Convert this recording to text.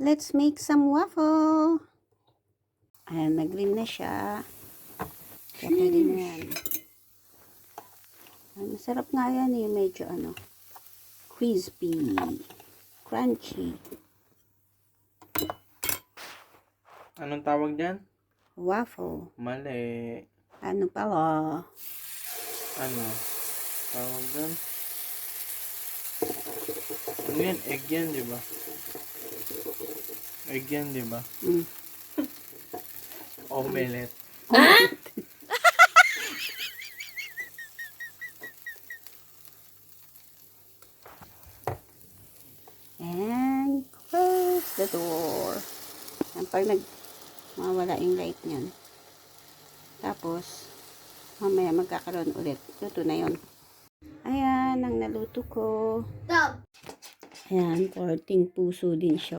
Let's make some waffle. Ayan, nag-green na siya. Kaya pwede na yan. Masarap nga yan eh. Medyo crispy. Crunchy. Anong tawag dyan? Waffle. Mali. Ano pala? Ano? Tawag dyan? Ano yan? Egg yan, di ba? Egg yan, di ba? Omelette. And close the door. And pag mawala yung light niyan. Tapos, mamaya magkakaroon ulit. Luto na yun. Ayan, ang naluto ko. Ayan, korting puso din siya.